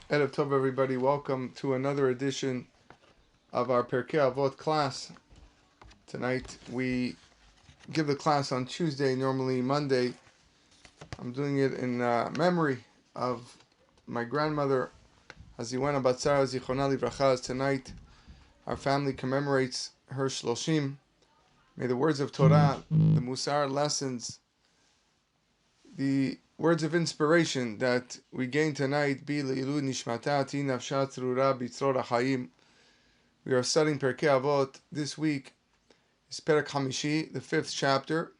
Erev Tov, everybody. Welcome to another edition of our Pirke Avot class. Tonight we give the class on Tuesday, normally Monday. I'm doing it in memory of my grandmother, Azibuena Sara Zichronah Livracha. Tonight our family commemorates her Shloshim. May the words of Torah, the Musar lessons, the words of inspiration that we gain tonight be Leilu Nishmata Ti Nafsha Tzrura Bitzror HaChaim. We are studying Pirke Avot. This week is Perek Hamishi, the 5th chapter.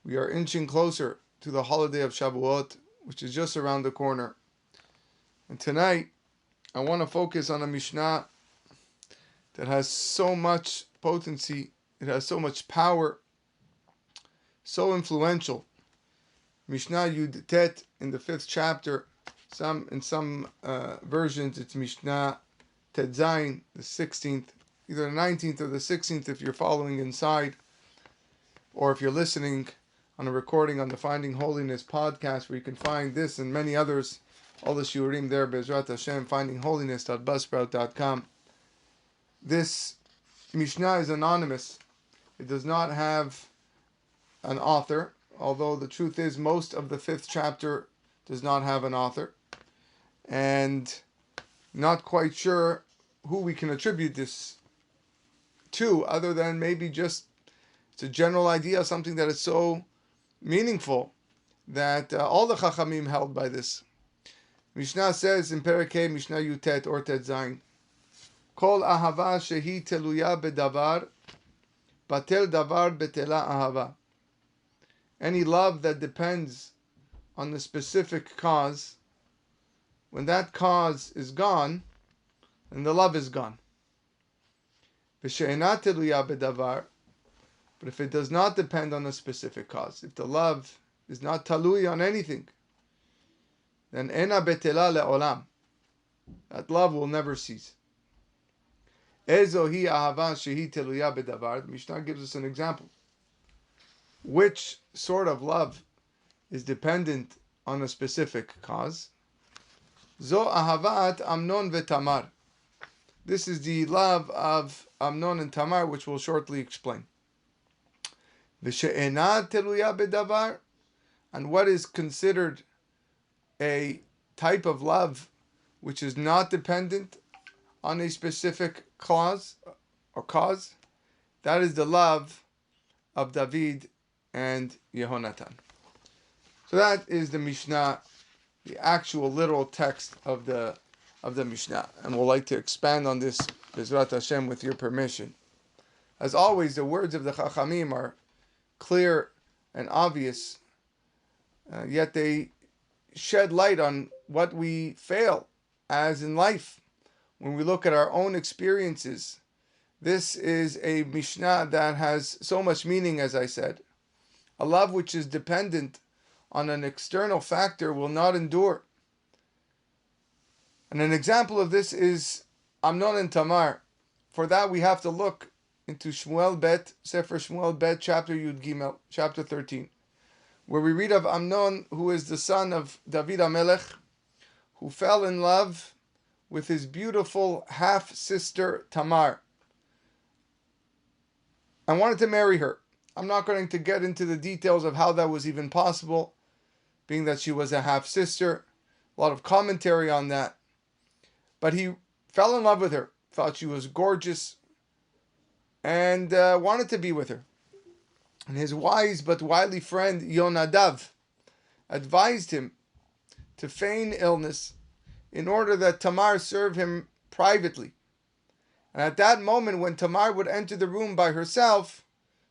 We are inching closer to the holiday of Shavuot, which is just around the corner. And tonight, I want to focus on a Mishnah that has so much potency, it has so much power, so influential. Mishnah Yud Tet in the 5th chapter. In some versions, it's Mishnah Tet Zayin, the 16th, either the 19th or the 16th if you're following inside, or if you're listening on a recording on the Finding Holiness podcast, where you can find this and many others, all the shiurim there, Bezrat Hashem, findingholiness.buzzsprout.com. This Mishnah is anonymous. It does not have an author, although the truth is most of the 5th chapter does not have an author. And not quite sure who we can attribute this to, other than maybe just it's a general idea, something that is so meaningful that all the Chachamim held by this. Mishnah says in Perek Mishnah Yutet or Tet Zayin, Kol ahava shehi teluya bedavar, batel davar betela ahava. Any love that depends on the specific cause, when that cause is gone, then the love is gone. But if it does not depend on a specific cause, if the love is not talui on anything, then ena betela le'olam. That love will never cease. Ezohi ahava shehi teluya bedavar. The Mishnah gives us an example. Which sort of love is dependent on a specific cause? Zo ahavat Amnon veTamar. This is the love of Amnon and Tamar, which we'll shortly explain. V'she'ena teluya bedavar, and what is considered a type of love which is not dependent on a specific cause or cause, that is the love of David and Yehonatan. So that is the Mishnah, the actual literal text of the Mishnah, and we'll like to expand on this Bezrat Hashem with your permission. As always, the words of the Chachamim are clear and obvious, yet they shed light on what we fail as in life. When we look at our own experiences, this is a Mishnah that has so much meaning, as I said. A love which is dependent on an external factor will not endure. And an example of this is Amnon and Tamar. For that we have to look into Shmuel Bet, Sefer Shmuel Bet, chapter Yud Gimel, chapter 13, where we read of Amnon, who is the son of David HaMelech, who fell in love with his beautiful half-sister Tamar and wanted to marry her. I'm not going to get into the details of how that was even possible, being that she was a half-sister. A lot of commentary on that. But he fell in love with her, thought she was gorgeous, and wanted to be with her. And his wise but wily friend Yonadav advised him to feign illness in order that Tamar serve him privately. And at that moment, when Tamar would enter the room by herself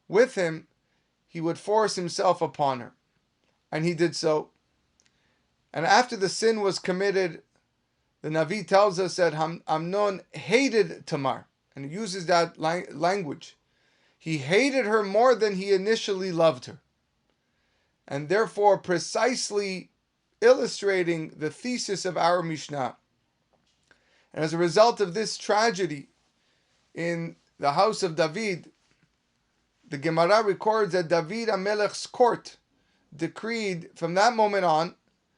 with him, he would force himself upon her. And he did so. And after the sin was committed, the Navi tells us that Amnon hated Tamar. And he uses that language. He hated her more than he initially loved her. And therefore, precisely illustrating the thesis of our Mishnah. And as a result of this tragedy in the house of David, the Gemara records that David HaMelech's court decreed from that moment on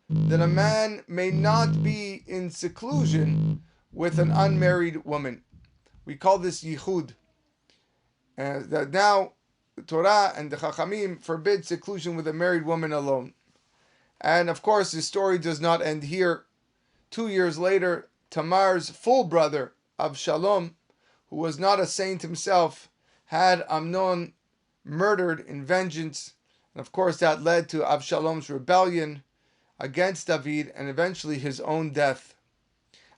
that a man may not be in seclusion with an unmarried woman. We call this yichud. That now the Torah and the Chachamim forbid seclusion with a married woman alone. And of course, the story does not end here. 2 years later, Tamar's full brother, Avshalom, who was not a saint himself, had Amnon murdered in vengeance. And of course, that led to Avshalom's rebellion against David and eventually his own death.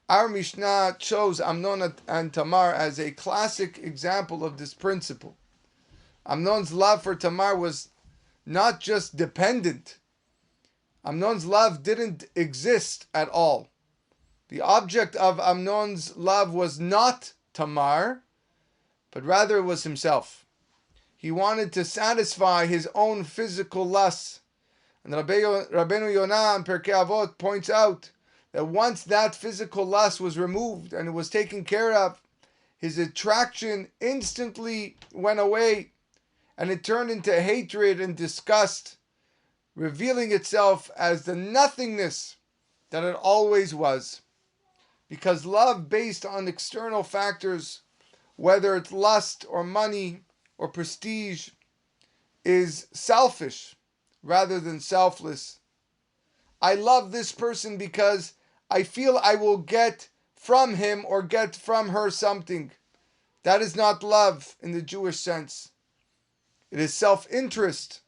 Our Mishnah chose Amnon and Tamar as a classic example of this principle. Amnon's love for Tamar was not just dependent. Amnon's love didn't exist at all. The object of Amnon's love was not Tamar, but rather it was himself. He wanted to satisfy his own physical lusts. And Rabbeinu Yonah in Pirke Avot points out that once that physical lust was removed and it was taken care of, his attraction instantly went away and it turned into hatred and disgust, revealing itself as the nothingness that it always was. Because love based on external factors, whether it's lust or money or prestige, is selfish rather than selfless. I love this person because I feel I will get from him or get from her something. That is not love in the Jewish sense. It is self-interest.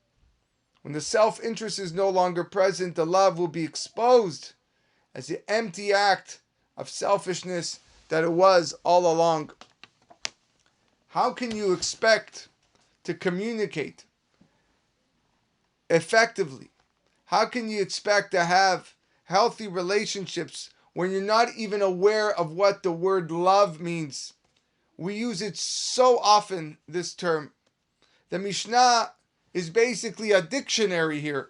When the self-interest is no longer present, the love will be exposed as the empty act of selfishness that it was all along. How can you expect to communicate effectively? How can you expect to have healthy relationships when you're not even aware of what the word love means? We use it so often, this term. The Mishnah is basically a dictionary here.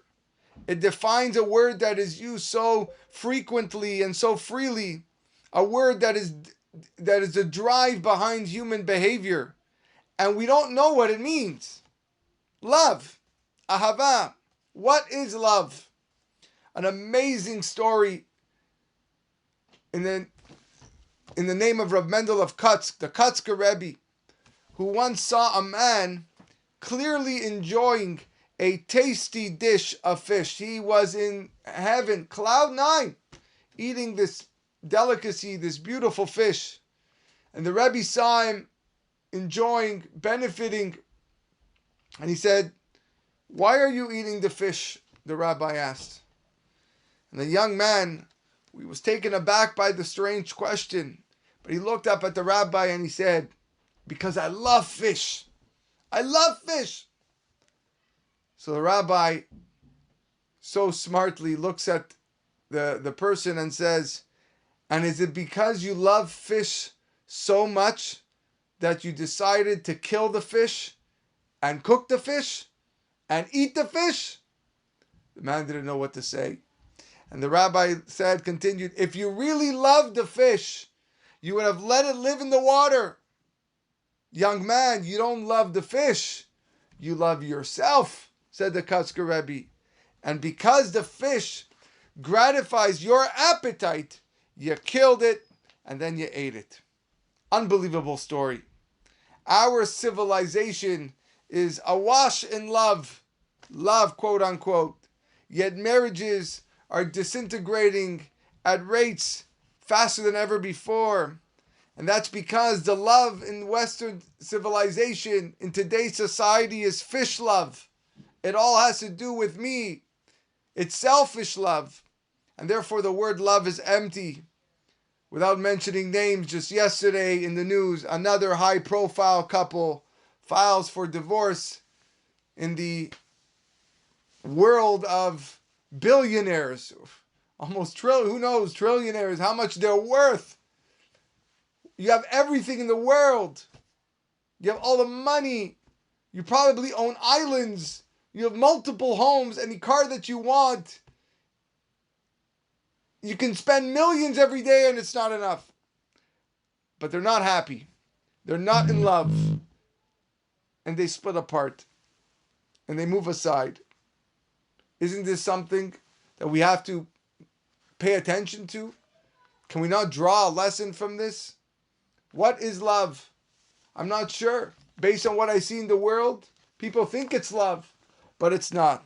It defines a word that is used so frequently and so freely, a word that is the drive behind human behavior, and we don't know what it means. Love, ahava. What is love? An amazing story in the name of Rav Mendel of Kutsk, the Kutzker Rebbe, who once saw a man clearly enjoying a tasty dish of fish. He was in heaven, cloud nine, eating this delicacy, this beautiful fish. And the Rebbe saw him enjoying, benefiting, and he said, "Why are you eating the fish?" the rabbi asked. And the young man, he was taken aback by the strange question, but he looked up at the rabbi and he said, "Because I love fish. I love fish." So the rabbi so smartly looks at the person and says, "And is it because you love fish so much that you decided to kill the fish and cook the fish and eat the fish?" The man didn't know what to say. And the rabbi continued, "If you really loved the fish, you would have let it live in the water. Young man, you don't love the fish. You love yourself," said the Kutzker Rebbe. "And because the fish gratifies your appetite, you killed it and then you ate it." Unbelievable story. Our civilization is awash in love, quote unquote. Yet marriages are disintegrating at rates faster than ever before. And that's because the love in Western civilization, in today's society, is fish love. It all has to do with me. It's selfish love. And therefore the word love is empty. Without mentioning names, just yesterday in the news, another high-profile couple files for divorce in the world of billionaires, almost trillionaires, how much they're worth. You have everything in the world. You have all the money. You probably own islands. You have multiple homes, any car that you want. You can spend millions every day and it's not enough. But they're not happy. They're not in love. And they split apart. And they move aside. Isn't this something that we have to pay attention to? Can we not draw a lesson from this? What is love? I'm not sure. Based on what I see in the world, people think it's love, but it's not.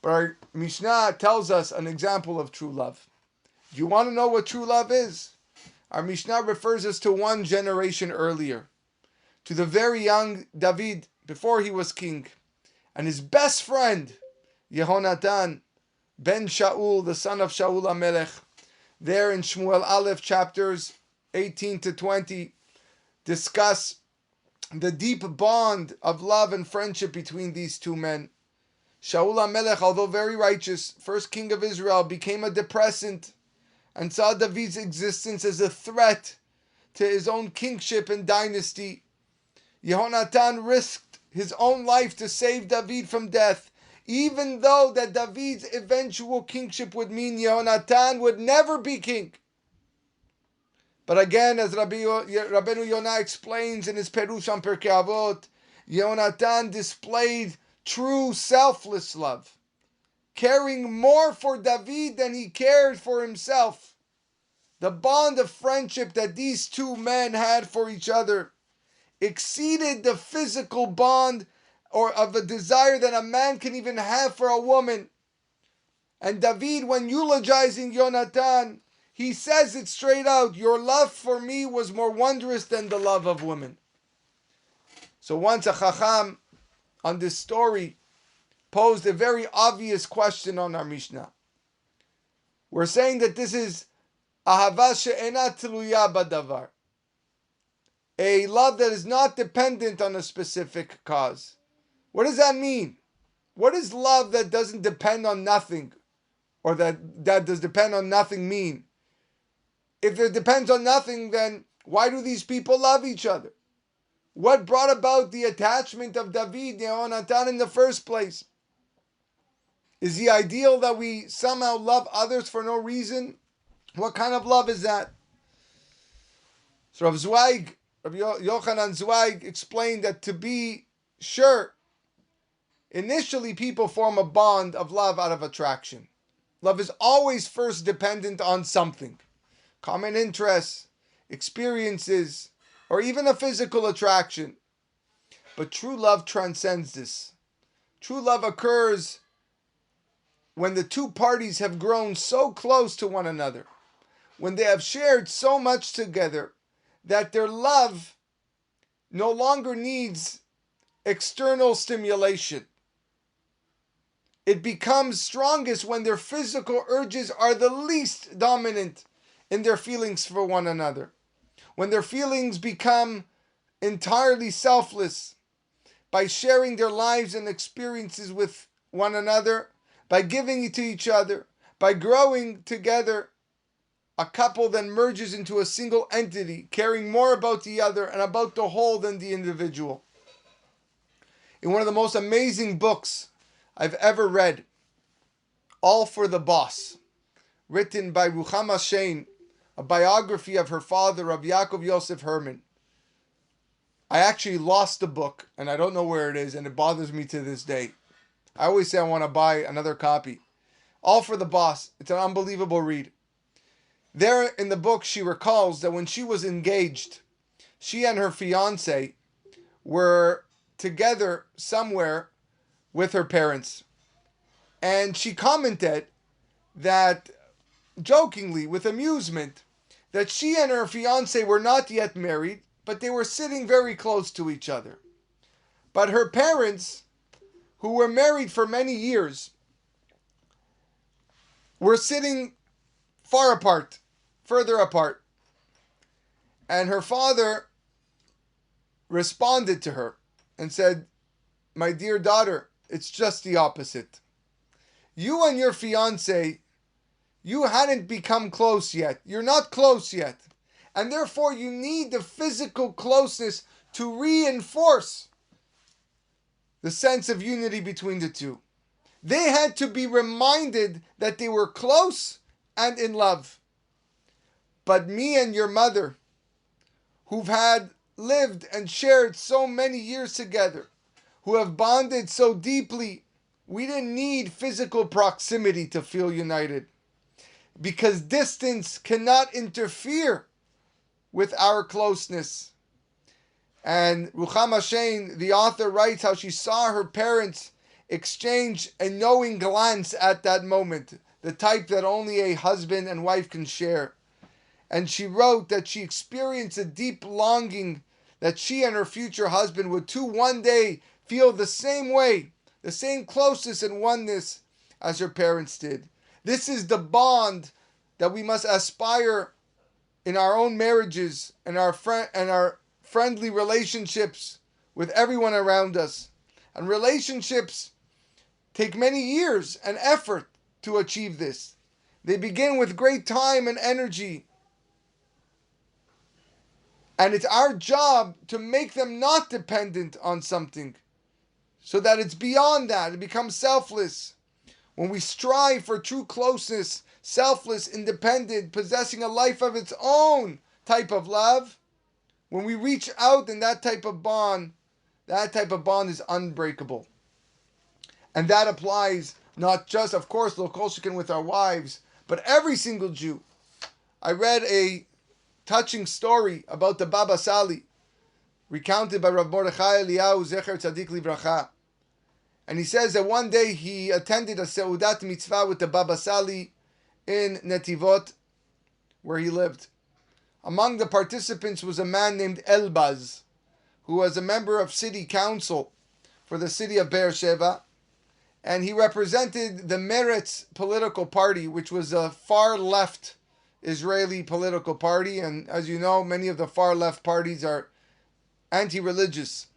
But our Mishnah tells us an example of true love. Do you want to know what true love is? Our Mishnah refers us to one generation earlier, to the very young David, before he was king, and his best friend, Yehonatan, ben Shaul, the son of Shaul HaMelech. There in Shmuel Aleph, chapters 18 to 20, discuss the deep bond of love and friendship between these two men. Shaul HaMelech, although very righteous, first king of Israel, became a depressant and saw David's existence as a threat to his own kingship and dynasty. Yehonatan risked his own life to save David from death, even though that David's eventual kingship would mean Yehonatan would never be king. But again, as Rabbeinu Yonah explains in his Perush on Pirke Avot, Yehonatan displayed true selfless love, caring more for David than he cared for himself. The bond of friendship that these two men had for each other exceeded the physical bond or of a desire that a man can even have for a woman. And David, when eulogizing Yonatan, he says it straight out, your love for me was more wondrous than the love of women. So once a Chacham on this story posed a very obvious question on our Mishnah. We're saying that this is Ahava she'ena tluya badavar, a love that is not dependent on a specific cause. What does that mean? What is love that doesn't depend on nothing, or that does depend on nothing mean? If it depends on nothing, then why do these people love each other? What brought about the attachment of David, Yehonatan, in the first place? Is the ideal that we somehow love others for no reason? What kind of love is that? So Rabbi Yochanan Zweig explained that to be sure, initially people form a bond of love out of attraction. Love is always first dependent on something. Common interests, experiences, or even a physical attraction. But true love transcends this. True love occurs when the two parties have grown so close to one another, when they have shared so much together, that their love no longer needs external stimulation. It becomes strongest when their physical urges are the least dominant in their feelings for one another. When their feelings become entirely selfless, by sharing their lives and experiences with one another, by giving it to each other, by growing together, a couple then merges into a single entity, caring more about the other and about the whole than the individual. In one of the most amazing books I've ever read, All for the Boss, written by Ruchama Shein, a biography of her father, Rav Yaakov Yosef Herman. I actually lost the book, and I don't know where it is, and it bothers me to this day. I always say I want to buy another copy. All for the Boss. It's an unbelievable read. There in the book, she recalls that when she was engaged, she and her fiancé were together somewhere with her parents. And she commented that, jokingly, with amusement, that she and her fiancé were not yet married, but they were sitting very close to each other. But her parents, who were married for many years, were sitting far apart, further apart. And her father responded to her and said, "My dear daughter, it's just the opposite. You and your fiancé, you hadn't become close yet. You're not close yet. And therefore you need the physical closeness to reinforce the sense of unity between the two. They had to be reminded that they were close and in love. But me and your mother, who've had lived and shared so many years together, who have bonded so deeply, we didn't need physical proximity to feel united. because distance cannot interfere with our closeness. And Ruchama Shein, the author, writes how she saw her parents exchange a knowing glance at that moment, the type that only a husband and wife can share. And she wrote that she experienced a deep longing that she and her future husband would too one day feel the same way, the same closeness and oneness as her parents did. This is the bond that we must aspire in our own marriages and our friendly relationships with everyone around us. And relationships take many years and effort to achieve this. They begin with great time and energy. And it's our job to make them not dependent on something, so that it's beyond that. It becomes selfless. When we strive for true closeness, selfless, independent, possessing a life of its own type of love, when we reach out in that type of bond is unbreakable. And that applies not just, of course, Lo Kol Sheken with our wives, but every single Jew. I read a touching story about the Baba Sali, recounted by Rav Mordechai Eliyahu Zecher Tzadik Livracha. And he says that one day he attended a Seudat Mitzvah with the Baba Sali in Netivot, where he lived. Among the participants was a man named Elbaz, who was a member of city council for the city of Be'er Sheva, and he represented the Meretz political party, which was a far left Israeli political party, and as you know, many of the far left parties are anti-religious.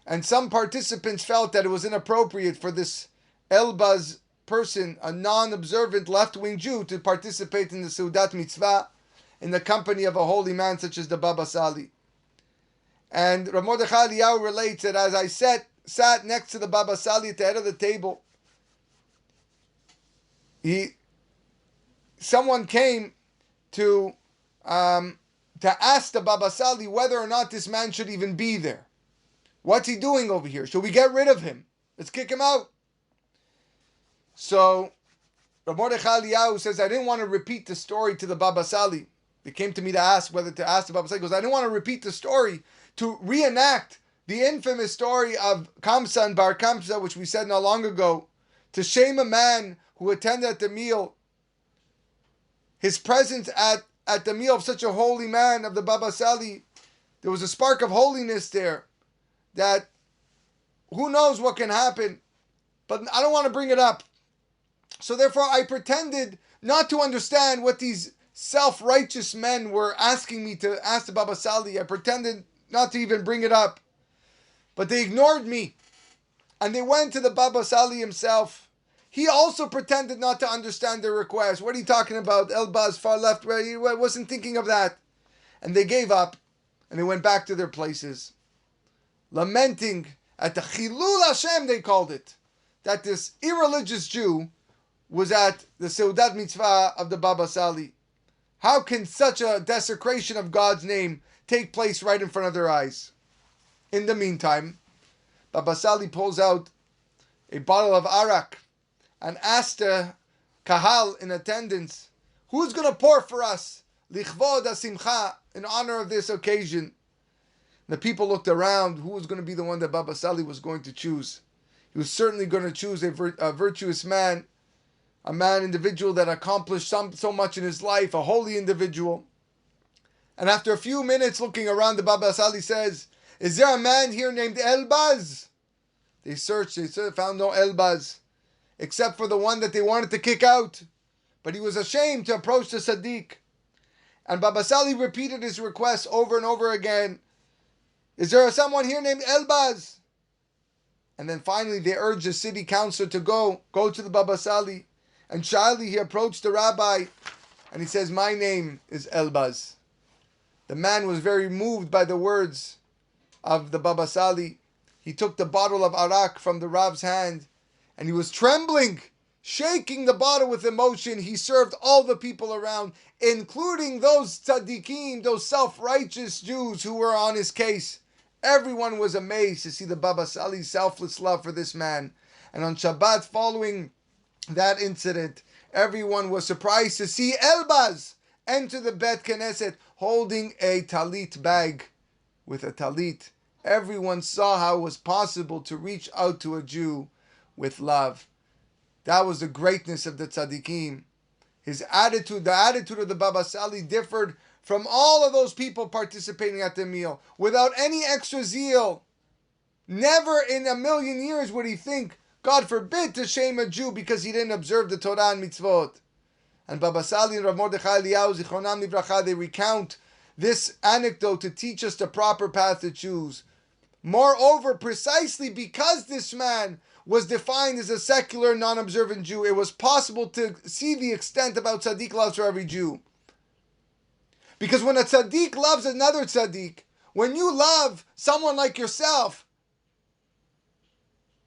And some participants felt that it was inappropriate for this Elbaz person, a non-observant left-wing Jew, to participate in the Seudat Mitzvah in the company of a holy man such as the Baba Sali. And Rav Mordechai Eliyahu relates that as I sat next to the Baba Sali at the head of the table, someone came to ask the Baba Sali whether or not this man should even be there. What's he doing over here? Should we get rid of him? Let's kick him out. So Rav Mordechai Eliyahu says, I didn't want to repeat the story to the Baba Sali. They came to me to ask whether to ask the Baba Sali. He goes, I didn't want to repeat the story, to reenact the infamous story of Kamsa and Bar Kamsa, which we said not long ago, to shame a man who attended at the meal. His presence at the meal of such a holy man of the Baba Sali, there was a spark of holiness there that who knows what can happen, but I don't want to bring it up. So therefore I pretended not to understand what these self-righteous men were asking me to ask the Baba Sali. I pretended not to even bring it up. But they ignored me. And they went to the Baba Sali himself. He also pretended not to understand their request. What are you talking about? Elbaz, far left, right? He wasn't thinking of that. And they gave up. And they went back to their places, lamenting at the Chilul Hashem, they called it, that this irreligious Jew was at the Seudat Mitzvah of the Baba Sali. How can such a desecration of God's name take place right in front of their eyes? In the meantime, Baba Sali pulls out a bottle of arak and asks the kahal in attendance, who's going to pour for us, lichvod hasimcha, in honor of this occasion? The people looked around. Who was going to be the one that Baba Sali was going to choose? He was certainly going to choose a virtuous man, a individual that accomplished so much in his life, a holy individual. And after a few minutes looking around, the Baba Sali says, is there a man here named Elbaz? They searched, found no Elbaz, except for the one that they wanted to kick out. But he was ashamed to approach the Sadiq. And Baba Sali repeated his request over and over again. Is there someone here named Elbaz? And then finally they urged the city councilor to go to the Baba Sali. And shyly he approached the rabbi and he says, my name is Elbaz. The man was very moved by the words of the Baba Sali. He took the bottle of arak from the Rav's hand and he was trembling, shaking the bottle with emotion. He served all the people around, including those tzaddikim, those self-righteous Jews who were on his case. Everyone was amazed to see the Baba Sali's selfless love for this man. And on Shabbat following that incident, Everyone was surprised to see Elbaz enter the Bet Knesset holding a talit bag with a talit. Everyone saw how it was possible to reach out to a Jew with love. That was the greatness of the tzaddikim. His attitude, the attitude of the Baba Sali differed from all of those people participating at the meal without any extra zeal. Never in a million years would he think, God forbid, to shame a Jew because he didn't observe the Torah and mitzvot. And Baba Sali and Rav Mordechai Eliyahu Zichronam Livracha, they recount this anecdote to teach us the proper path to choose. Moreover, precisely because this man was defined as a secular, non-observant Jew, it was possible to see the extent of how tzaddik loves for every Jew. Because when a tzaddik loves another tzaddik, when you love someone like yourself,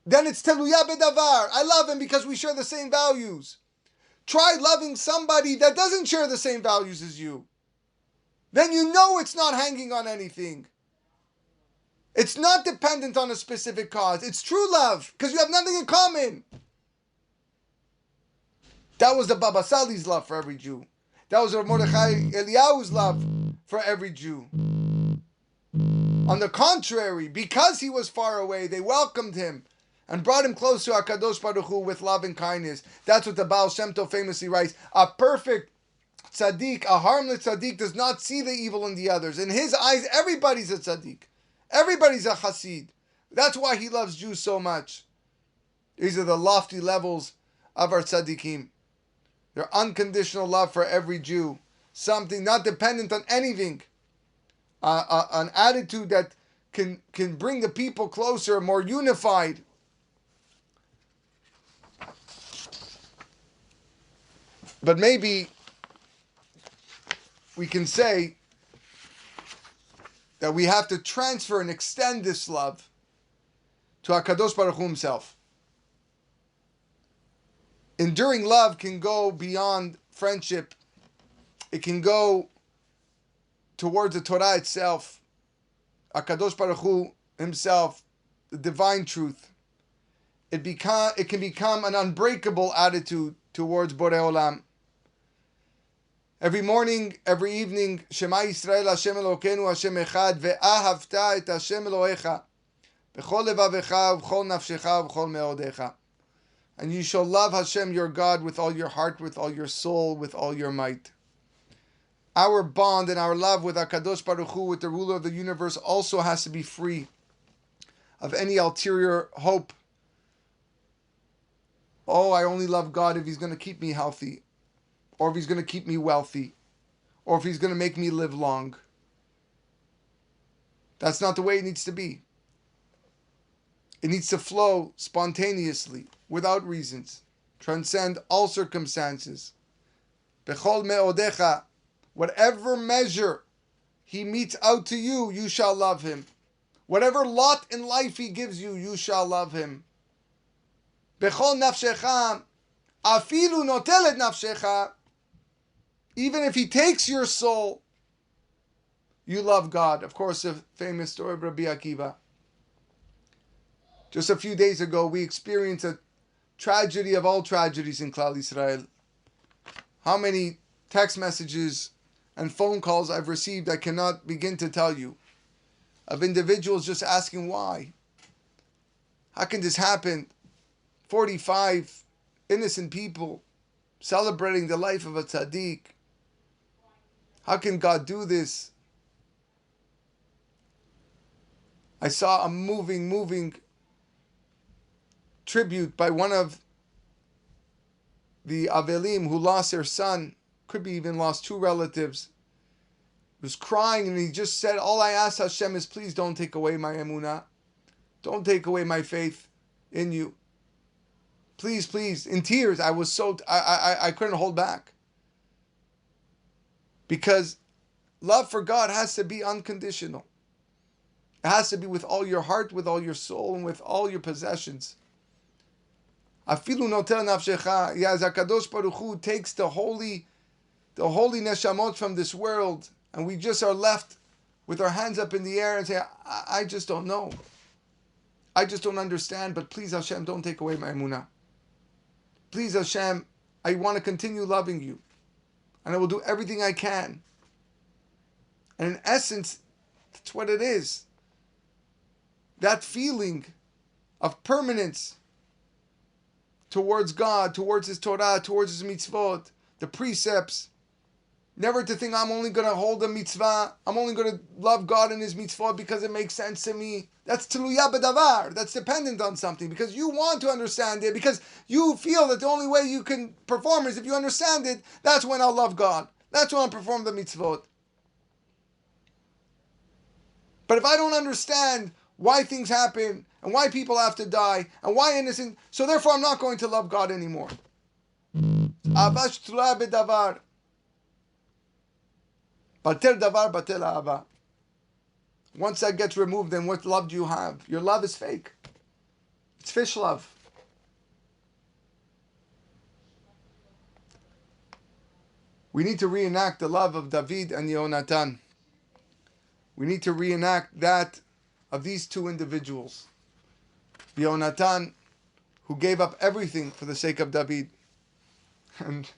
then it's teluya bedavar. I love him because we share the same values. Try loving somebody that doesn't share the same values as you. Then you know it's not hanging on anything. It's not dependent on a specific cause. It's true love, because you have nothing in common. That was the Baba Sali's love for every Jew. That was Mordechai Eliyahu's love for every Jew. On the contrary, because he was far away, they welcomed him and brought him close to HaKadosh Baruch Hu with love and kindness. That's what the Baal Shem Tov famously writes. A perfect tzaddik, a harmless tzaddik, does not see the evil in the others. In his eyes, everybody's a tzaddik. Everybody's a Hasid. That's why he loves Jews so much. These are the lofty levels of our tzaddikim. Their unconditional love for every Jew. Something not dependent on anything. An attitude that can bring the people closer, more unified. But maybe we can say that we have to transfer and extend this love to HaKadosh Baruch Hu himself. Enduring love can go beyond friendship. It can go towards the Torah itself. HaKadosh Baruch Hu himself, the divine truth. It can become an unbreakable attitude towards Borei Olam. Every morning, every evening, Shema Yisrael Hashem Elokeinu Hashem Echad ve'ahavta et Hashem Elohecha b'chol levavecha v'chol nafshecha v'chol me'odecha. And you shall love Hashem your God with all your heart, with all your soul, with all your might. Our bond and our love with HaKadosh Baruch Hu, with the ruler of the universe, also has to be free of any ulterior hope. Oh, I only love God if He's going to keep me healthy, or if He's going to keep me wealthy, or if He's going to make me live long. That's not the way it needs to be. It needs to flow spontaneously, without reasons, transcend all circumstances. Bechol me'odecha, whatever measure He meets out to you, you shall love Him. Whatever lot in life He gives you, you shall love Him. Bechol nafshecha, afilu notel et nafshecha, even if He takes your soul, you love God. Of course, the famous story of Rabbi Akiva. Just a few days ago, we experienced a tragedy of all tragedies in Klal Yisrael. How many text messages and phone calls I've received, I cannot begin to tell you, of individuals just asking why. How can this happen? 45 innocent people celebrating the life of a tzaddik. How can God do this? I saw a moving tribute by one of the Avelim who lost their son, could be even lost two relatives. He was crying and he just said, all I ask Hashem is, please don't take away my emunah. Don't take away my faith in you. Please, please. In tears, I was so, I couldn't hold back. Because love for God has to be unconditional. It has to be with all your heart, with all your soul, and with all your possessions. Afilu notel nafshecha. Yes, HaKadosh Baruch Hu takes the holy neshamot from this world, and we just are left with our hands up in the air and say, I just don't know. I just don't understand, but please Hashem, don't take away my emunah. Please Hashem, I want to continue loving you. And I will do everything I can. And in essence, that's what it is. That feeling of permanence towards God, towards His Torah, towards His mitzvot, the precepts. Never to think I'm only going to hold a mitzvah, I'm only going to love God and His mitzvot because it makes sense to me. That's teluya b'davar. That's dependent on something because you want to understand it, because you feel that the only way you can perform is if you understand it. That's when I'll love God. That's when I'll perform the mitzvot. But if I don't understand why things happen and why people have to die and why innocent, so therefore I'm not going to love God anymore. Avash teluya b'davar. Batel davar batel ahava. Once that gets removed, then what love do you have? Your love is fake. It's fish love. We need to reenact the love of David and Yonatan. We need to reenact that of these two individuals. Yonatan, who gave up everything for the sake of David. And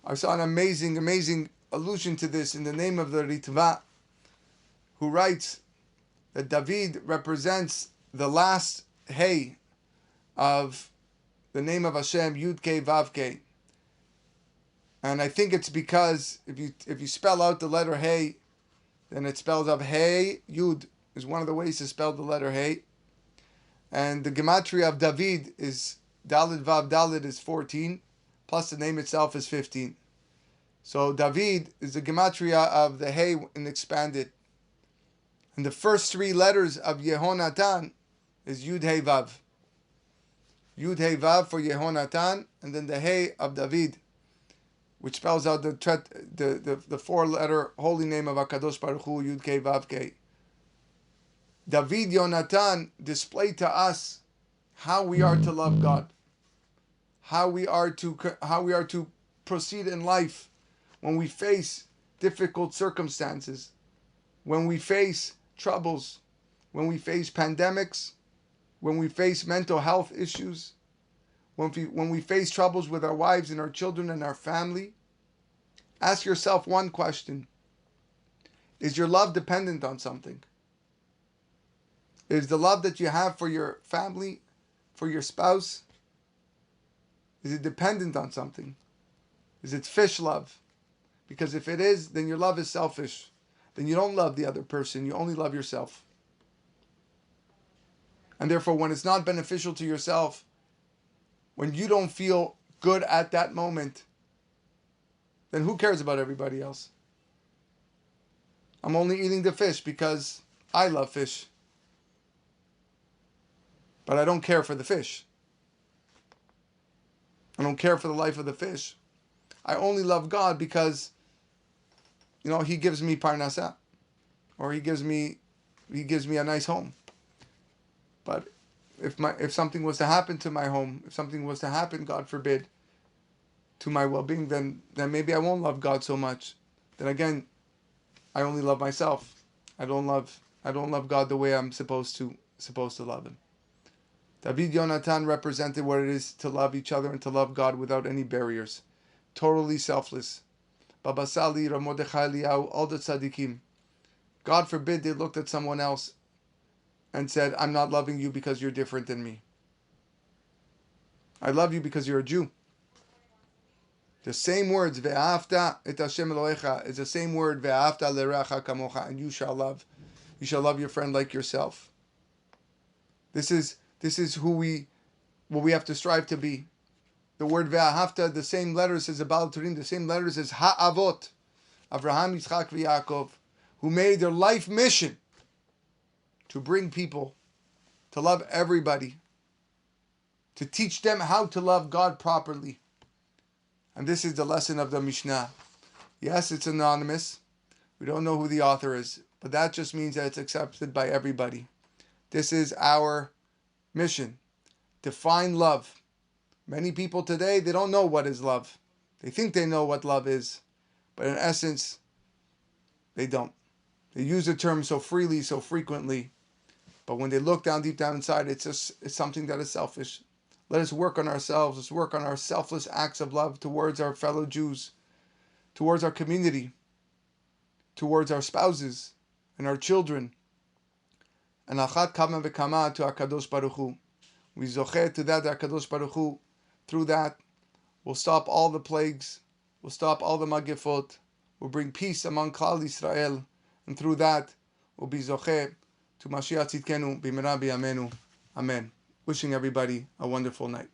I saw an amazing allusion to this in the name of the Ritva, who writes that David represents the last hey of the name of Hashem, Yud Kei Vav Kei. And I think it's because if you spell out the letter hey, then it spells out hey, Yud is one of the ways to spell the letter hey. And the gematria of David is Dalid Vav Dalid is 14, plus the name itself is 15. So David is the gematria of the hey in expanded. And the first three letters of Yehonatan is Yud Hey Vav. Yud Hey Vav for Yehonatan, and then the Hey of David, which spells out the 4-letter holy name of HaKadosh Baruch Hu, Yud Kei Vav Kei. David Yonatan displayed to us how we are to love God, how we are to proceed in life when we face difficult circumstances, when we face troubles, when we face pandemics, when we face mental health issues, when we face troubles with our wives and our children and our family. Ask yourself one question. Is your love dependent on something? Is the love that you have for your family, for your spouse, is it dependent on something? Is it fish love? Because if it is, then your love is selfish. Then you don't love the other person, you only love yourself. And therefore, when it's not beneficial to yourself, when you don't feel good at that moment, then who cares about everybody else? I'm only eating the fish because I love fish. But I don't care for the fish. I don't care for the life of the fish. I only love God because, He gives me parnasa, or He gives me a nice home. But if something was to happen to my home, if something was to happen, God forbid, to my well-being, then maybe I won't love God so much. Then again, I only love myself. I don't love God the way I'm supposed to love Him. David Yonatan represented what it is to love each other and to love God without any barriers, totally selfless. Baba Sali, Ramodechai Eliyahu, all the tzaddikim. God forbid they looked at someone else and said, I'm not loving you because you're different than me. I love you because you're a Jew. The same words, ve'afta et Hashem Elohecha, is the same word, ve'afta le'recha kamocha, and you shall love your friend like yourself. This is what we have to strive to be. The word ve'ahavta, the same letters as the Baal Turim, the same letters as ha'avot, Avraham, Yitzchak, Yaakov, who made their life mission to bring people, to love everybody, to teach them how to love God properly. And this is the lesson of the Mishnah. Yes, it's anonymous. We don't know who the author is, but that just means that it's accepted by everybody. This is our mission. Define love. Many people today, they don't know what is love. They think they know what love is, but in essence, they don't. They use the term so freely, so frequently, but when they look deep down inside, it's something that is selfish. Let us work on ourselves. Let's work on our selfless acts of love towards our fellow Jews, towards our community, towards our spouses and our children. And achat kama v'kama to HaKadosh Baruch Hu. We zocheh to that HaKadosh Baruch Hu. Through that, we'll stop all the plagues. We'll stop all the magifot. We'll bring peace among Klal Yisrael. And through that, we'll be zocheh to Mashiach Tzidkenu b'mera b'yameinu. Amen. Wishing everybody a wonderful night.